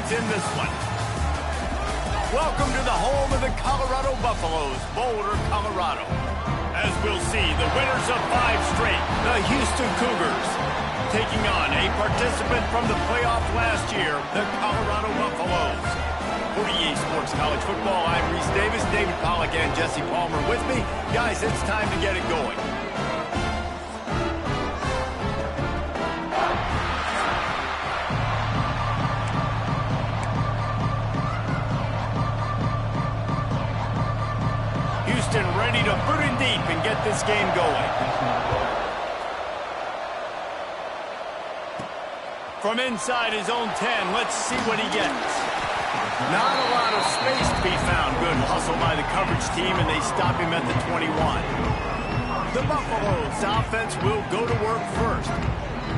offense in this one. Welcome to the home of the Colorado Buffaloes, Boulder, Colorado. As we'll see, the winners of 5 straight, the Houston Cougars, taking on a participant from the playoff last year, the Colorado Buffaloes. For EA Sports College Football, I'm Reese Davis, David Pollack, and Jesse Palmer with me. Guys, it's time to get it going. Houston ready to boot it deep and get this game going. From inside his own 10, let's see what he gets. Not a lot of space to be found. Good hustle by the coverage team, and they stop him at the 21. The Buffaloes offense will go to work first.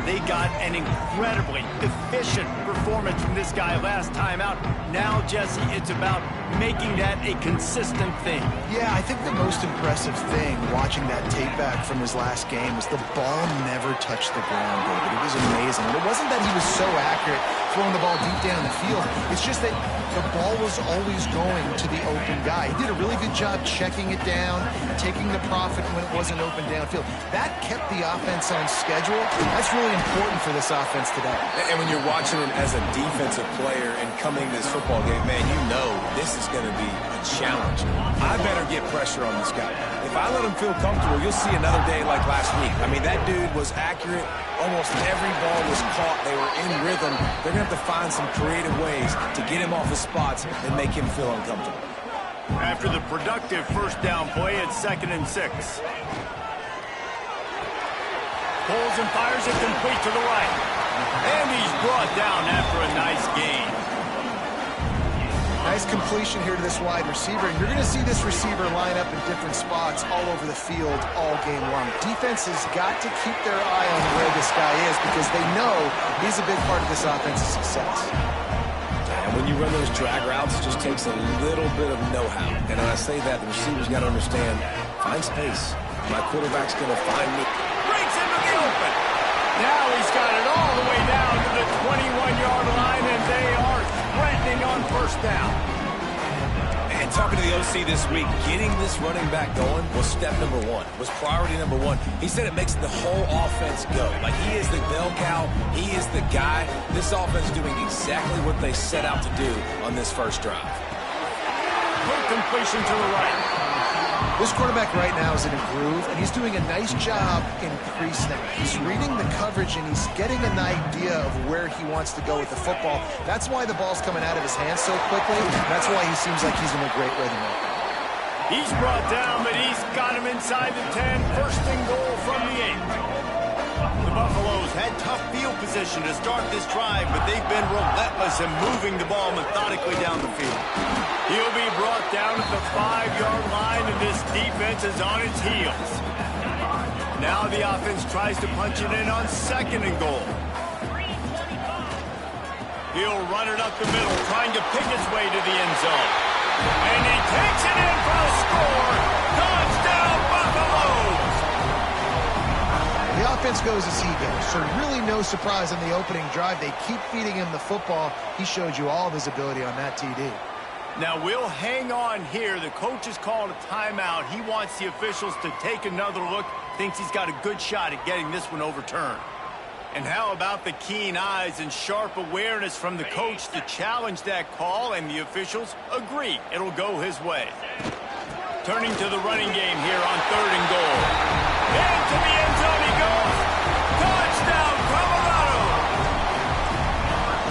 They got an incredibly efficient performance from this guy last time out. Now, Jesse, it's about making that a consistent thing. Yeah, I think the most impressive thing watching that tape back from his last game was the ball never touched the ground, David. It was amazing. And it wasn't that he was so accurate throwing the ball deep down in the field. It's just that the ball was always going to the open guy. He did a really good job checking it down, taking the profit when it wasn't open downfield. That kept the offense on schedule. That's really important for this offense today. And when you're watching it as a defensive player and coming to this football game, man, you know this is going to be a challenge. I better get pressure on this guy. If I let him feel comfortable, you'll see another day like last week. I mean, that dude was accurate. Almost every ball was caught. They were in rhythm. They're going to have to find some creative ways to get him off his spots and make him feel uncomfortable. After the productive first down play, it's 2nd and 6. Pulls and fires it complete to the right. And he's brought down after a nice gain. Nice completion here to this wide receiver. And you're going to see this receiver line up in different spots all over the field all game long. Defense has got to keep their eye on where this guy is because they know he's a big part of this offense's success. And when you run those drag routes, it just takes a little bit of know-how. And when I say that, the receiver's got to understand, find space. My quarterback's going to find me. Breaks into the open. Now he's got it all the way down to the 21-yard line, and they are threatening on first down. And talking to the OC this week, getting this running back going was step number 1, was priority number 1. He said it makes the whole offense go. Like, he is the bell cow. He is the guy. This offense is doing exactly what they set out to do on this first drive. Quick completion to the right. This quarterback right now is in a groove, and he's doing a nice job in pre-snap. He's reading the coverage, and he's getting an idea of where he wants to go with the football. That's why the ball's coming out of his hands so quickly. That's why he seems like he's in a great rhythm. He's brought down, but he's got him inside the 10. First and goal from the 8. The Buffaloes had tough field position to start this drive, but they've been relentless in moving the ball methodically down the field. He'll be brought down at the 5-yard line, and this defense is on its heels. Now the offense tries to punch it in on 2nd and goal. He'll run it up the middle, trying to pick its way to the end zone. And he takes it in for a score. Touchdown, Buffaloes! The offense goes as he goes, so really no surprise on the opening drive. They keep feeding him the football. He showed you all of his ability on that TD. Now, we'll hang on here. The coach has called a timeout. He wants the officials to take another look. Thinks he's got a good shot at getting this one overturned. And how about the keen eyes and sharp awareness from the coach to challenge that call, and the officials agree it'll go his way. Turning to the running game here on 3rd and goal. Into the end zone he goes. Touchdown, Colorado!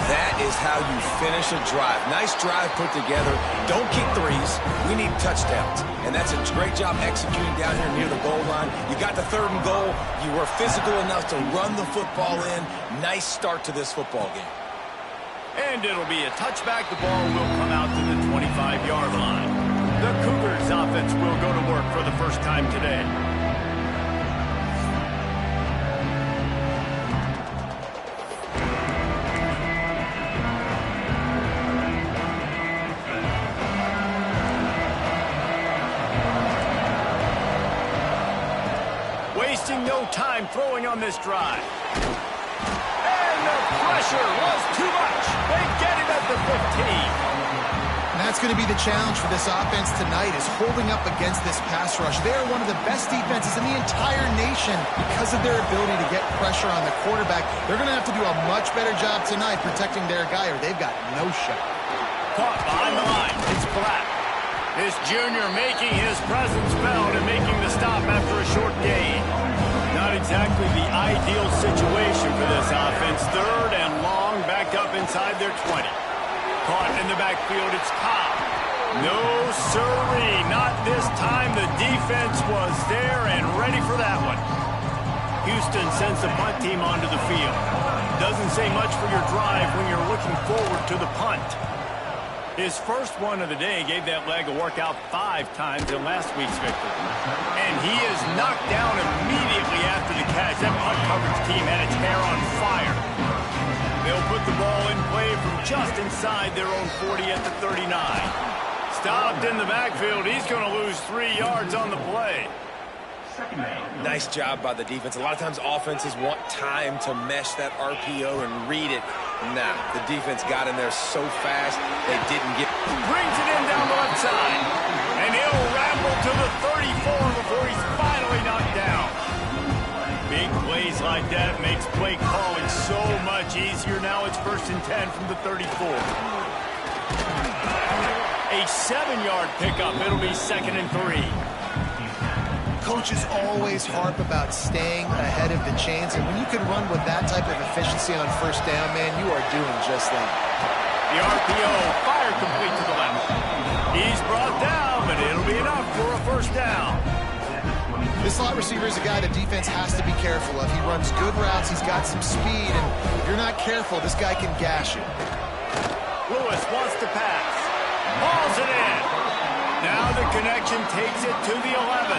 That is how you finish a drive. Nice drive put together. Don't kick threes. We need touchdowns. And that's a great job executing down here near the goal line. You got the 3rd and goal. You were physical enough to run the football in. Nice start to this football game. And it'll be a touchback. The ball will come out to the 25-yard line. The Cougars offense will go to work for the first time today. Wasting no time throwing on this drive. And the pressure was too much. They get him at the And that's going to be the challenge for this offense tonight, is holding up against this pass rush. They are one of the best defenses in the entire nation because of their ability to get pressure on the quarterback. They're going to have to do a much better job tonight protecting their guy, or they've got no shot. Caught behind the line. It's Black. This junior making his presence felt and making the stop after a short gain. Not exactly the ideal situation for this offense. Third and long, back up inside their 20. Caught in the backfield, it's Cobb. No sirree, not this time. The defense was there and ready for that one. Houston sends the punt team onto the field. Doesn't say much for your drive when you're looking forward to the punt. His first one of the day gave that leg a workout 5 times in last week's victory. And he is knocked down immediately after the catch. That punt coverage team had its hair on fire. They'll put the ball in play from just inside their own 40 at the 39. Stopped in the backfield. He's going to lose 3 yards on the play. Nice job by the defense. A lot of times offenses want time to mesh that RPO and read it. Nah, the defense got in there so fast they didn't get... Brings it in down the left side. And he'll ramble to the 34 before he's finally knocked down. Big plays like that makes play calling so much easier. Now it's 1st and 10 from the 34. A 7-yard pickup. It'll be 2nd and 3. Coaches always harp about staying ahead of the chains, and when you can run with that type of efficiency on 1st down, man, you are doing just that. The RPO fire complete to the left. He's brought down, but it'll be enough for a 1st down. This slot receiver is a guy the defense has to be careful of. He runs good routes, he's got some speed, and if you're not careful, this guy can gash you. Lewis wants to pass. Hauls it in. Now the connection takes it to the 11.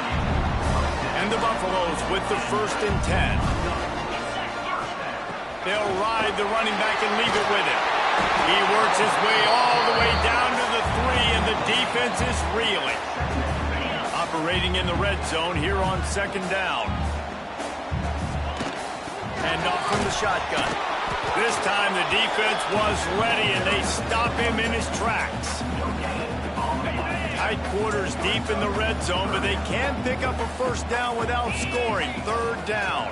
And the Buffaloes with the 1st and 10. They'll ride the running back and leave it with him. He works his way all the way down to the 3, and the defense is reeling. Operating in the red zone here on 2nd down. And off from the shotgun. This time the defense was ready, and they stop him in his tracks. Tight quarters deep in the red zone, but they can pick up a 1st down without scoring. 3rd down.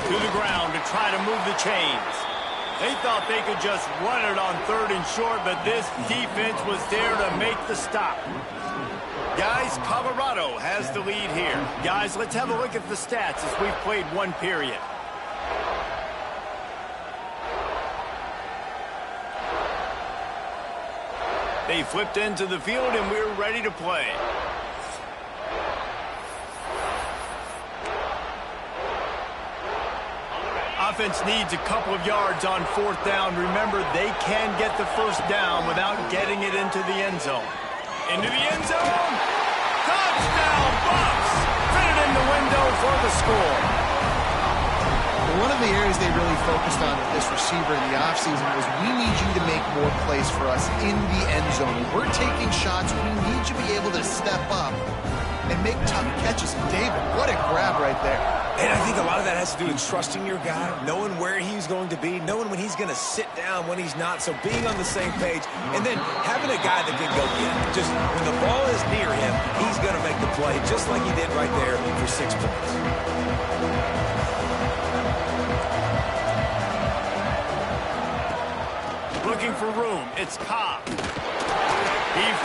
To the ground to try to move the chains. They thought they could just run it on 3rd and short, but this defense was there to make the stop. Guys, Colorado has the lead here. Guys, let's have a look at the stats as we've played 1 period. They flipped into the field, and we're ready to play. Offense needs a couple of yards on 4th down. Remember, they can get the 1st down without getting it into the end zone. Into the end zone. Touchdown, Bucs! Fitted in the window for the score. One of the areas they really focused on with this receiver in the offseason was, we need you to make more plays for us in the end zone. We're taking shots. We need you to be able to step up and make tough catches. David, what a grab right there. And I think a lot of that has to do with trusting your guy, knowing where he's going to be, knowing when he's going to sit down, when he's not. So being on the same page, and then having a guy that can go get it. Just when the ball is near him, he's going to make the play, just like he did right there for 6 points. Looking for room. It's Cobb. He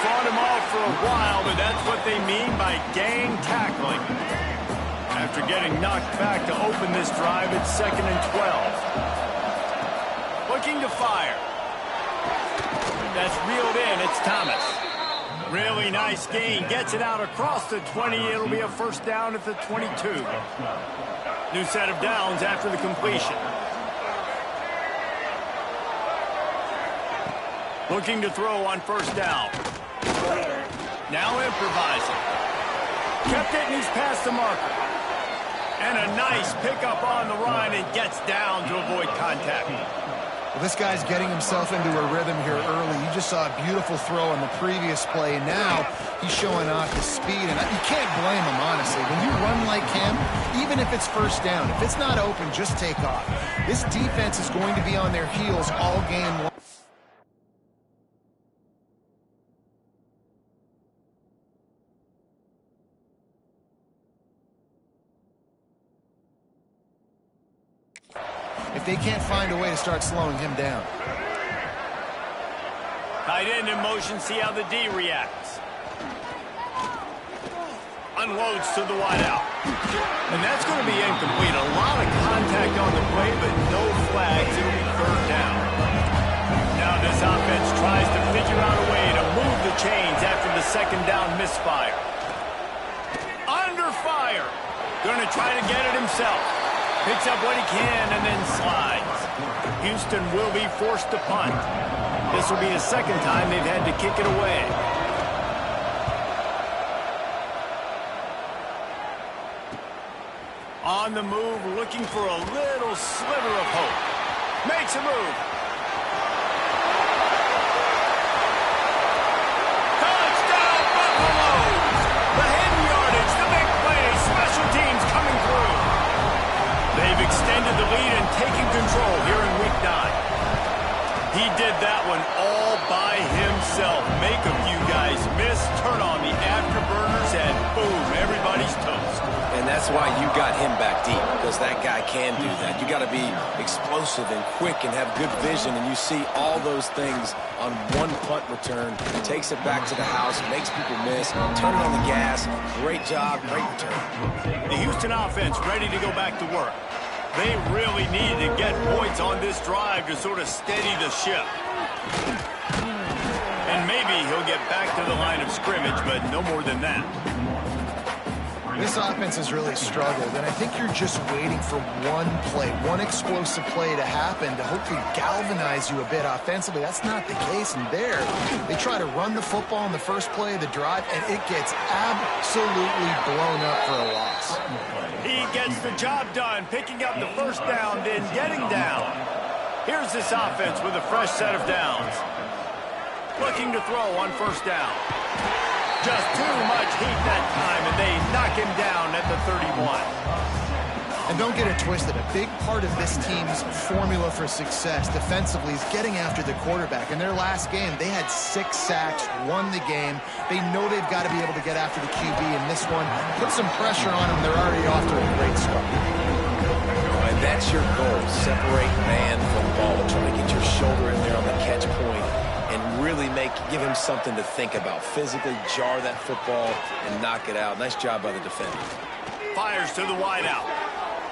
fought him off for a while, but that's what they mean by gang tackling. After getting knocked back to open this drive, it's 2nd and 12. Looking to fire. That's reeled in. It's Thomas. Really nice gain. Gets it out across the 20. It'll be a 1st down at the 22. New set of downs after the completion. Looking to throw on 1st down. Now improvising. Kept it, and he's past the marker. And a nice pickup on the run, and gets down to avoid contact. Well, this guy's getting himself into a rhythm here early. You just saw a beautiful throw on the previous play. Now he's showing off his speed, and you can't blame him, honestly. When you run like him, even if it's 1st down, if it's not open, just take off. This defense is going to be on their heels all game long. if they can't find a way to start slowing him down. Tight end in motion, see how the D reacts. Unloads to the wideout. And that's going to be incomplete. A lot of contact on the play, but no flags. It'll be third down. Now this offense tries to figure out a way to move the chains after the second down misfire. Under fire. Going to try to get it himself. Picks up what he can and then slides. Houston will be forced to punt. This will be the second time they've had to kick it away. On the move, looking for a little sliver of hope. Makes a move. Touchdown, Buffaloes! The hidden yardage, the big play, special teams coming through. They've extended the lead and taken control here in Week 9. He did that one all by himself. Make a few guys miss, turn on the afterburners, and boom, everybody's toast. And that's why you got him back deep, because that guy can do that. You got to be explosive and quick and have good vision, and you see all those things on one punt return. Takes it back to the house, makes people miss, turn it on the gas. Great job, great return. The Houston offense ready to go back to work. They really need to get points on this drive to sort of steady the ship. And maybe he'll get back to the line of scrimmage, but no more than that. This offense has really struggled, and I think you're just waiting for one play, one explosive play to happen to hopefully galvanize you a bit offensively. That's not the case, and there, they try to run the football in the first play of the drive, and it gets absolutely blown up for a loss. He gets the job done, picking up the first down, then getting down. Here's this offense with a fresh set of downs. Looking to throw on first down. Just too much heat that time, and they knock him down at the 31. And don't get it twisted. A big part of this team's formula for success defensively is getting after the quarterback. In their last game, they had 6 sacks, won the game. They know they've got to be able to get after the QB in this one. Put some pressure on them. They're already off to a great start. And that's your goal. Separate man from ball. Try to get your shoulder in there on the catch point and really give him something to think about. Physically jar that football and knock it out. Nice job by the defender. Fires to the wideout.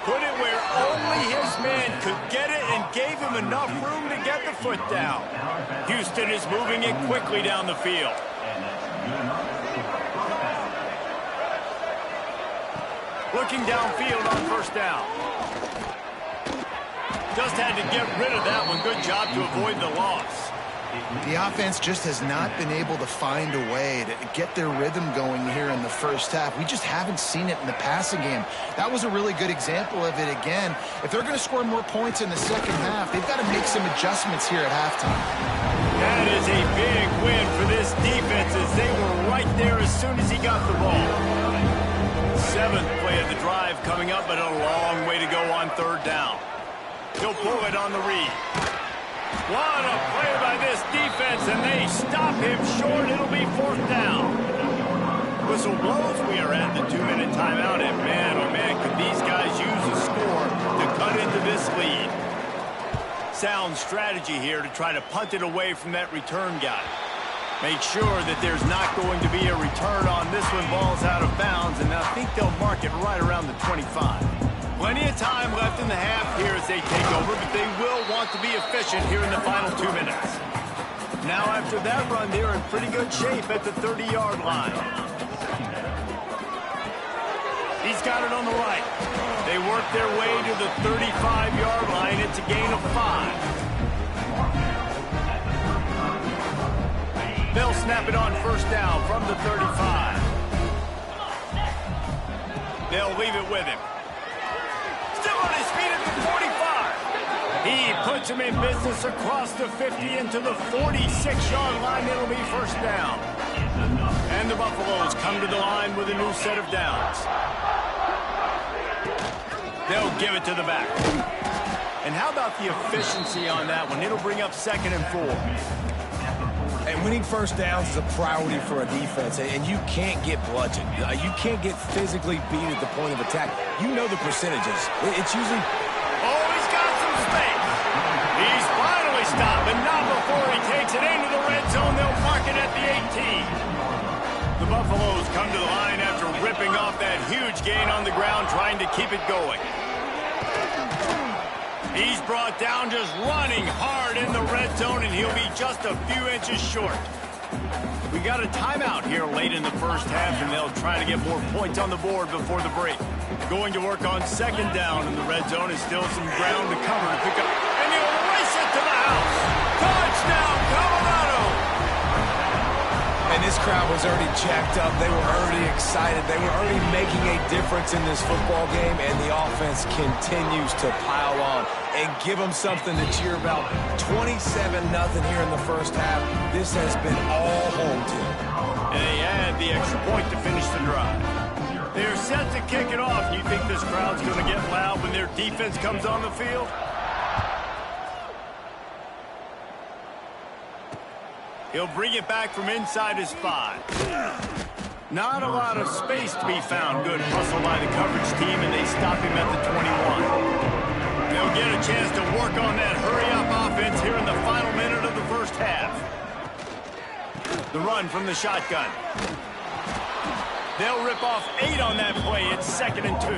Put it where only his man could get it and gave him enough room to get the foot down. Houston is moving it quickly down the field. Looking downfield on first down. Just had to get rid of that one. Good job to avoid the loss. The offense just has not been able to find a way to get their rhythm going here in the first half. We just haven't seen it in the passing game. That was a really good example of it again. If they're going to score more points in the second half, they've got to make some adjustments here at halftime. That is a big win for this defense as they were right there as soon as he got the ball. 7th play of the drive coming up, but a long way to go on third down. He'll pull it on the read. What a play by this defense, and they stop him short. It'll be 4th down. Whistle blows. We are at the 2-minute timeout, and man, oh man, could these guys use a score to cut into this lead. Sound strategy here to try to punt it away from that return guy. Make sure that there's not going to be a return on this one. Ball's out of bounds, and I think they'll mark it right around the 25. Plenty of time left in the half here as they take over, but they will want to be efficient here in the final 2 minutes. Now after that run, they're in pretty good shape at the 30-yard line. He's got it on the right. They work their way to the 35-yard line. It's a gain of 5. They'll snap it on first down from the 35. They'll leave it with him. Still on his feet at the 45. He puts him in business across the 50 into the 46-yard line. It'll be first down. And the Buffaloes come to the line with a new set of downs. They'll give it to the back. And how about the efficiency on that one? It'll bring up 2nd and 4. And winning first downs is a priority for a defense, and you can't get bludgeoned. You can't get physically beat at the point of attack. You know the percentages. It's usually... Oh, he's got some huge gain on the ground trying to keep it going. He's brought down just running hard in the red zone, and he'll be just a few inches short. We got a timeout here late in the first half, and they'll try to get more points on the board before the break. Going to work on second down in the red zone is still some ground to cover to pick up. And he'll race it to the house. Touchdown, Colorado! And this crowd was already jacked up. They were already excited. They were already making a difference in this football game, and the offense continues to pile on and give them something to cheer about. 27-0 here in the first half. This has been all home team. And they add the extra point to finish the drive. They're set to kick it off. You think this crowd's going to get loud when their defense comes on the field? He'll bring it back from inside his 5. Not a lot of space to be found. Good hustle by the coverage team, and they stop him at the 21. They'll get a chance to work on that hurry-up offense here in the final minute of the first half. The run from the shotgun. They'll rip off 8 on that play. It's 2nd and 2.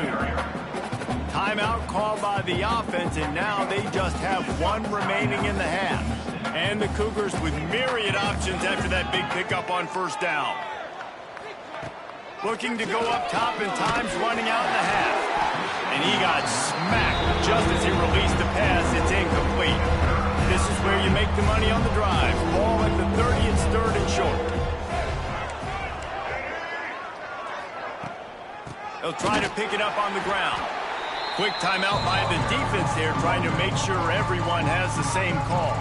Timeout called by the offense, and now they just have 1 remaining in the half. And the Cougars with myriad options after that big pickup on first down. Looking to go up top, and time's running out in the half. And he got smacked just as he released the pass. It's incomplete. This is where you make the money on the drive. Ball at the 30, it's 3rd and short. They'll try to pick it up on the ground. Quick timeout by the defense there, trying to make sure everyone has the same call.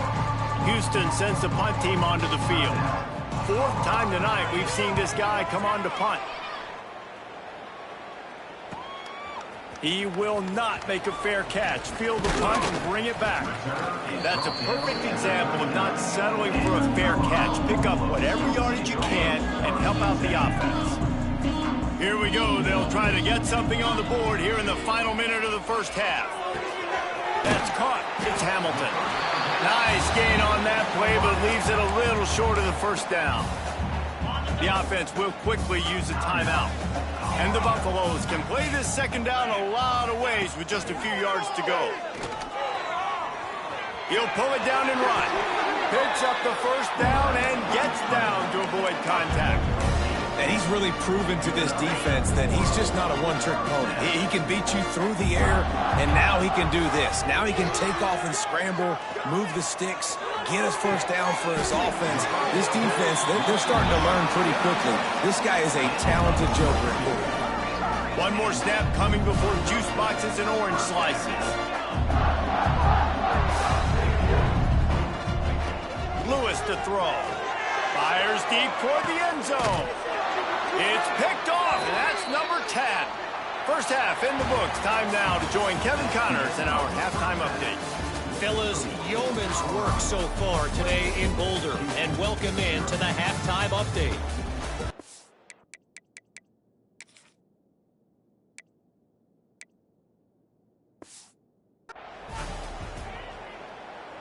Houston sends the punt team onto the field. 4th time tonight we've seen this guy come on to punt. He will not make a fair catch. Field the punt and bring it back. That's a perfect example of not settling for a fair catch. Pick up whatever yardage you can and help out the offense. Here we go. They'll try to get something on the board here in the final minute of the first half. That's caught. It's Hamilton. Nice gain on that play, but leaves it a little short of the first down. The offense will quickly use a timeout. And the Buffaloes can play this second down a lot of ways with just a few yards to go. He'll pull it down and run. Picks up the first down and gets down to avoid contact. And he's really proven to this defense that he's just not a one-trick pony. He can beat you through the air, and now he can do this. Now he can take off and scramble, move the sticks, get his first down for his offense. This defense, they're starting to learn pretty quickly. This guy is a talented joker. One more snap coming before juice boxes and orange slices. Lewis to throw. Fires deep toward the end zone. It's picked off, and that's number 10. First half in the books. Time now to join Kevin Connors in our halftime update. Fellas, yeoman's work so far today in Boulder, and welcome in to the halftime update.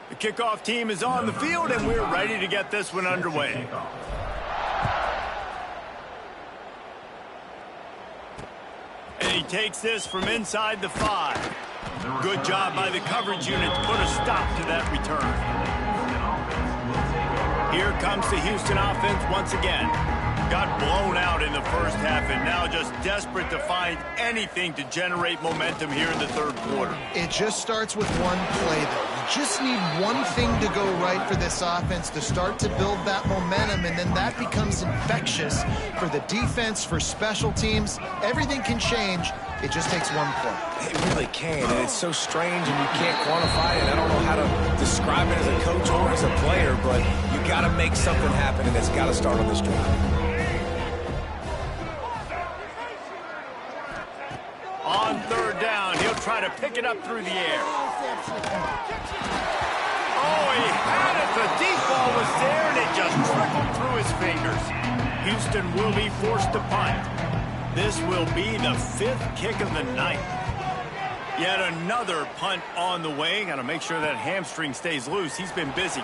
The kickoff team is on the field, and we're ready to get this one underway. And he takes this from inside the 5. Good job by the coverage unit to put a stop to that return. Here comes the Houston offense once again. Got blown out in the first half and now just desperate to find anything to generate momentum here in the third quarter. It just starts with one play, though. You just need one thing to go right for this offense to start to build that momentum, and then that becomes infectious for the defense, for special teams. Everything can change. It just takes one play. It really can, and it's so strange and you can't quantify it. I don't know how to describe it as a coach or as a player, but you got to make something happen, and it's got to start on this drive. On third down, he'll try to pick it up through the air. Oh, he had it. The deep ball was there, and it just trickled through his fingers. Houston will be forced to punt. This will be the 5th kick of the night. Yet another punt on the way. Got to make sure that hamstring stays loose. He's been busy.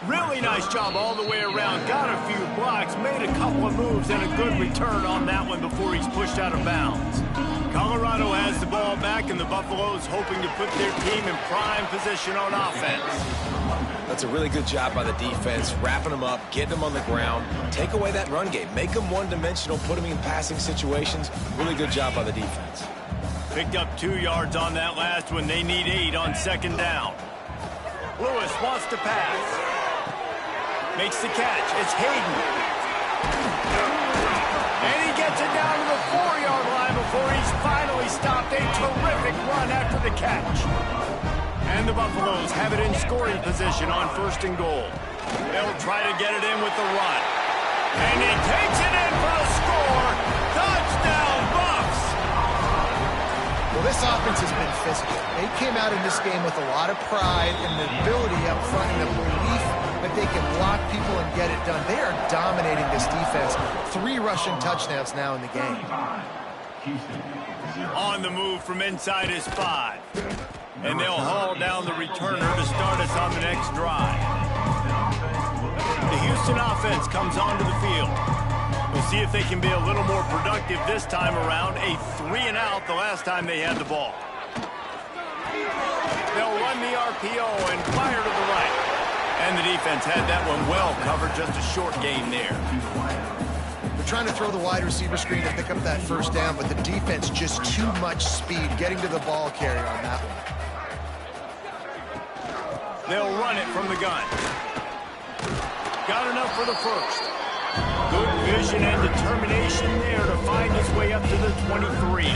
Really nice job all the way around. Got a few blocks, made a couple of moves, and a good return on that one before he's pushed out of bounds. Colorado has the ball back, and the Buffaloes hoping to put their team in prime position on offense. That's a really good job by the defense, wrapping them up, getting them on the ground, take away that run game, make them one-dimensional, put them in passing situations. Really good job by the defense. Picked up 2 yards on that last one. They need 8 on second down. Lewis wants to pass. Makes the catch. It's Hayden. And he gets it down to the 4-yard line before he's finally stopped. A terrific run after the catch. And the Buffaloes have it in scoring position on 1st and goal. They'll try to get it in with the run. And he takes it in for a score. Touchdown, Buffs! Well, this offense has been physical. They came out in this game with a lot of pride and the ability up front and the belief that they can block people and get it done. They are dominating this defense. 3 rushing touchdowns now in the game. On the move from inside his 5. And they'll haul down the returner to start us on the next drive. The Houston offense comes onto the field. We'll see if they can be a little more productive this time around. A 3-and-out the last time they had the ball. They'll run the RPO and fire to the right. And the defense had that one well covered. Just a short game there. They're trying to throw the wide receiver screen to pick up that 1st down, but the defense just too much speed getting to the ball carrier on that one. They'll run it from the gun. Got enough for the 1st. Good vision and determination there to find his way up to the 23.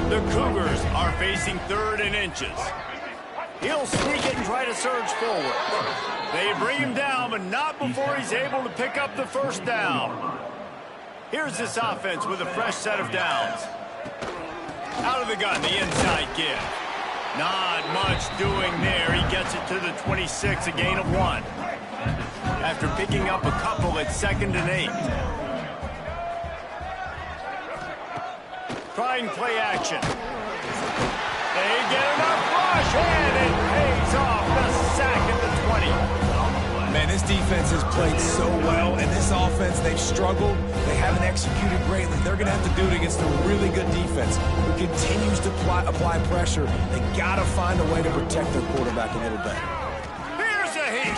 The Cougars are facing 3rd and inches. He'll sneak it and try to surge forward. They bring him down, but not before he's able to pick up the 1st down. Here's this offense with a fresh set of downs. Out of the gun, the inside give. Not much doing there. He gets it to the 26, a gain of 1. After picking up a couple at 2nd and 8. Trying play action. They get enough rush, and it pays off. The sack at the 20. Man, this defense has played so well, and this offense, they've struggled. They haven't executed greatly. They're going to have to do it against a really good defense who continues to apply pressure. They got to find a way to protect their quarterback a little better. Here's a heat.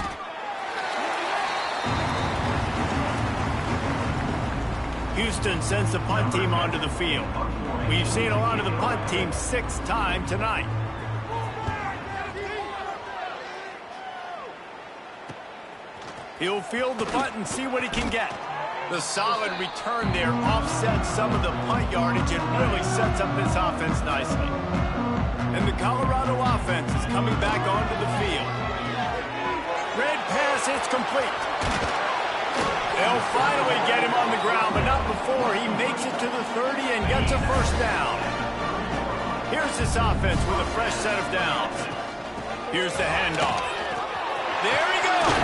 Houston sends the punt team onto the field. We've seen a lot of the punt team 6th time tonight. He'll field the punt and see what he can get. The solid return there offsets some of the punt yardage and really sets up this offense nicely. And the Colorado offense is coming back onto the field. Red pass, it's complete. They'll finally get him on the ground, but not before he makes it to the 30 and gets a 1st down. Here's this offense with a fresh set of downs. Here's the handoff. There he goes.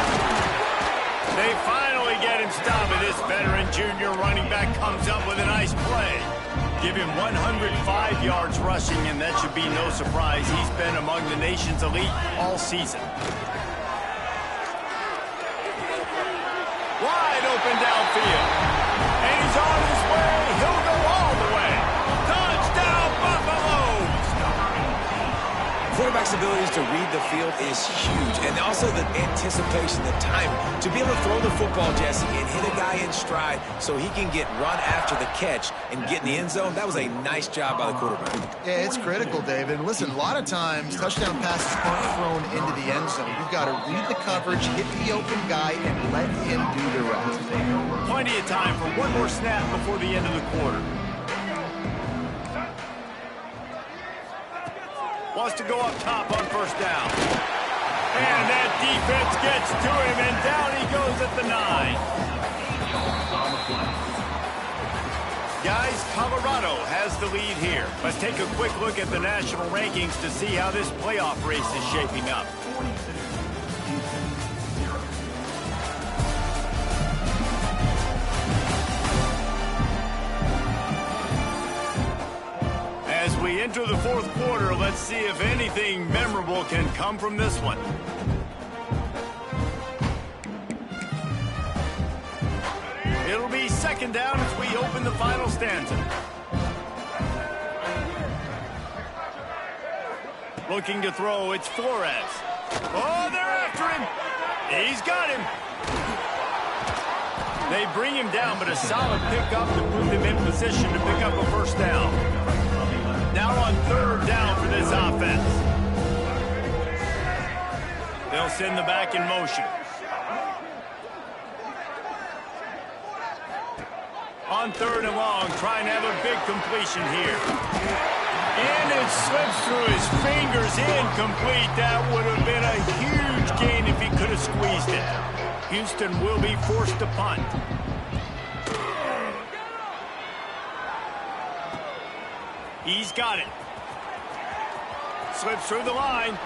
They finally get him stopped, and this veteran junior running back comes up with a nice play. Give him 105 yards rushing, and that should be no surprise. He's been among the nation's elite all season. Wide open downfield. And he's on his way. He'll go all the way. Touchdown, Buffaloes! Quarterback's abilities to read the field is huge, and also the anticipation, the time to be able to throw the football, Jesse, and hit a guy in stride so he can get run after the catch and get in the end zone. That was a nice job by the quarterback. Yeah, it's critical, David. Listen, a lot of times touchdown passes aren't thrown into the end zone. You've got to read the coverage, hit the open guy, and let him do the rest. Plenty of time for one more snap before the end of the quarter. Wants to go up top on 1st down. And that defense gets to him, and down he goes at the 9. Guys, Colorado has the lead here. Let's take a quick look at the national rankings to see how this playoff race is shaping up. As we enter the 4th quarter, let's see if anything memorable can come from this one. second down as we open the final stanza. Looking to throw, it's Flores. Oh, they're after him. He's got him. They bring him down, but a solid pickup to put them in position to pick up a first down. Now on third down for this offense. They'll send the back in motion. On third and long, trying to have a big completion here. And it slips through his fingers, incomplete. That would have been a huge gain if he could have squeezed it. Houston will be forced to punt. He's got it. Slips through the line.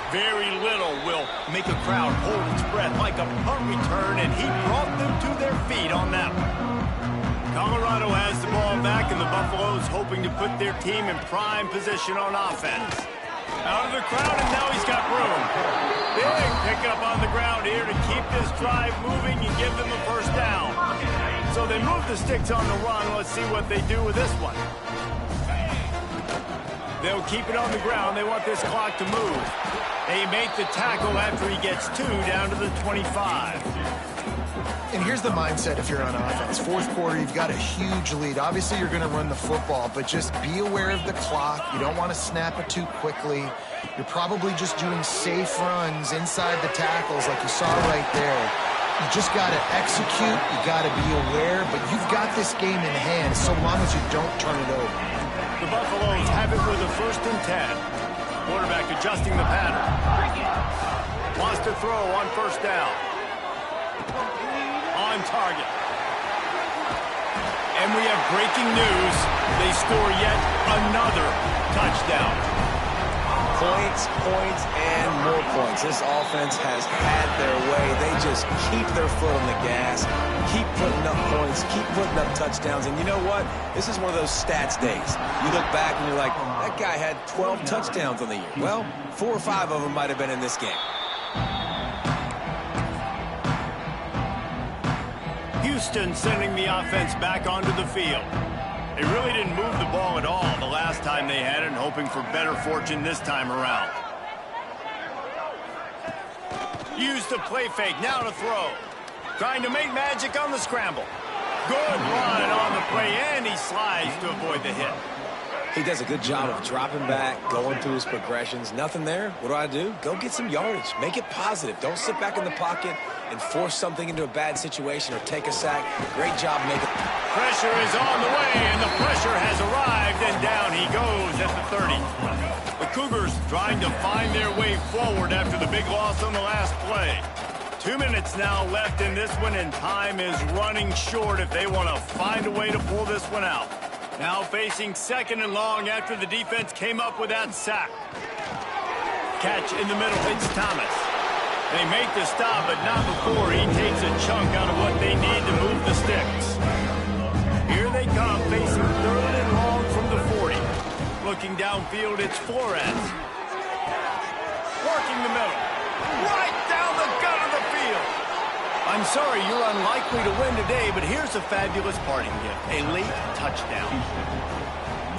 Very little will make a crowd hold its breath like a punt return, and he brought them to their feet on that one. Colorado has the ball back, and the Buffaloes hoping to put their team in prime position on offense. Out of the crowd, and now he's got room. Big pickup on the ground here to keep this drive moving and give them a first down. So they move the sticks on the run. Let's see what they do with this one. They'll keep it on the ground. They want this clock to move. They make the tackle after he gets 2 down to the 25. And here's the mindset if you're on offense. Fourth quarter, you've got a huge lead. Obviously, you're going to run the football, but just be aware of the clock. You don't want to snap it too quickly. You're probably just doing safe runs inside the tackles like you saw right there. You just got to execute. You got to be aware, but you've got this game in hand so long as you don't turn it over. The Buffaloes have it with a 1st and 10. Quarterback adjusting the pattern. Wants to throw on first down. On target. And we have breaking news. They score yet another touchdown. Points, points, and more points. This offense has had their way. They just keep their foot on the gas, keep putting up points, keep putting up touchdowns. And you know what? This is one of those stats days. You look back and you're like, that guy had 12 touchdowns on the year. Well, 4 or 5 of them might have been in this game. Houston sending the offense back onto the field. They really didn't move the ball at all the last time they had it, and hoping for better fortune this time around. Use the play fake, now to throw. Trying to make magic on the scramble. Good run on the play, and he slides to avoid the hit. He does a good job of dropping back, going through his progressions. Nothing there. What do? Go get some yardage. Make it positive. Don't sit back in the pocket and force something into a bad situation or take a sack. Great job making. Pressure is on the way, and the pressure has arrived, and down he goes at the 30. The Cougars trying to find their way forward after the big loss on the last play. 2 minutes now left in this one, and time is running short if they want to find a way to pull this one out. Now facing 2nd and long after the defense came up with that sack. Catch in the middle, it's Thomas. They make the stop, but not before he takes a chunk out of what they need to move the sticks. Here they come, facing 3rd and long from the 40. Looking downfield, it's Flores. Working the middle. Right down the gut of the field. I'm sorry, you're unlikely to win today, but here's a fabulous parting gift. A late touchdown.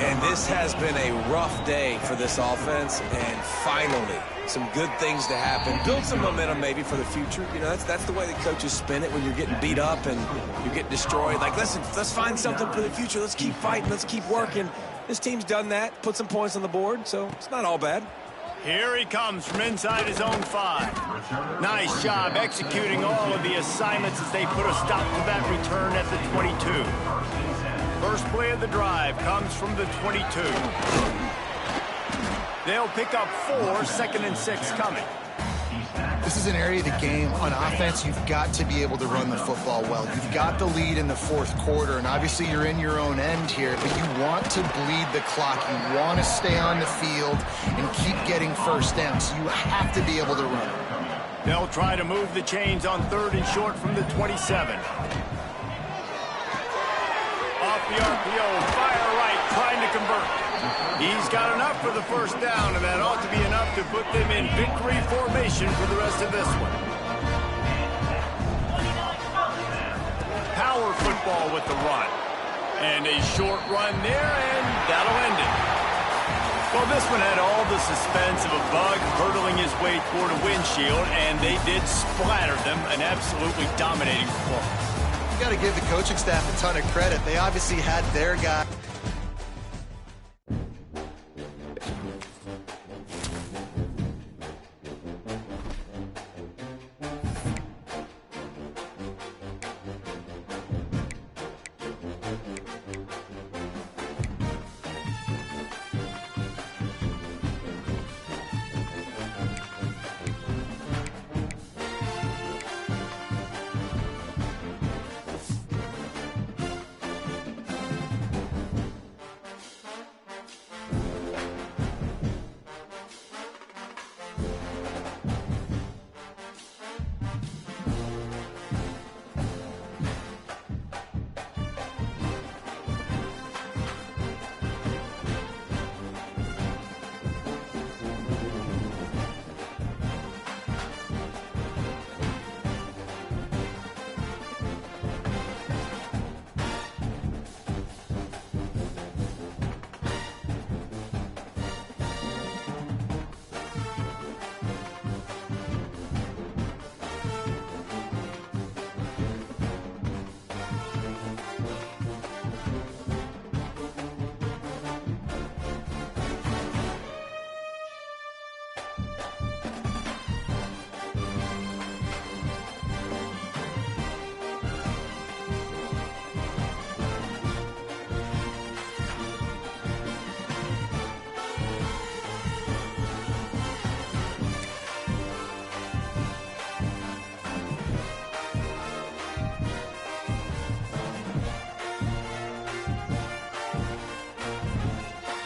And this has been a rough day for this offense, and finally, some good things to happen. Build some momentum maybe for the future. You know, that's the way the coaches spin it when you're getting beat up and you get destroyed. Like, listen, let's find something for the future. Let's keep fighting. Let's keep working. This team's done that, put some points on the board, so it's not all bad. Here he comes from inside his own 5. Nice job executing all of the assignments as they put a stop to that return at the 22. First play of the drive comes from the 22. They'll pick up 4, 2nd and 6 coming. This is an area of the game on offense you've got to be able to run the football well. You've got the lead in the 4th quarter, and obviously you're in your own end here, but you want to bleed the clock. You want to stay on the field and keep getting first down, so you have to be able to run. They'll try to move the chains on 3rd and short from the 27. Off the RPO, fire right, trying to convert. He's got enough for the first down, and that ought to be enough to put them in victory formation for the rest of this one. power football with the run. And a short run there, and that'll end it. Well, this one had all the suspense of a bug hurtling his way toward a windshield, and they did splatter them, an absolutely dominating performance. You got to give the coaching staff a ton of credit. They obviously had their guy.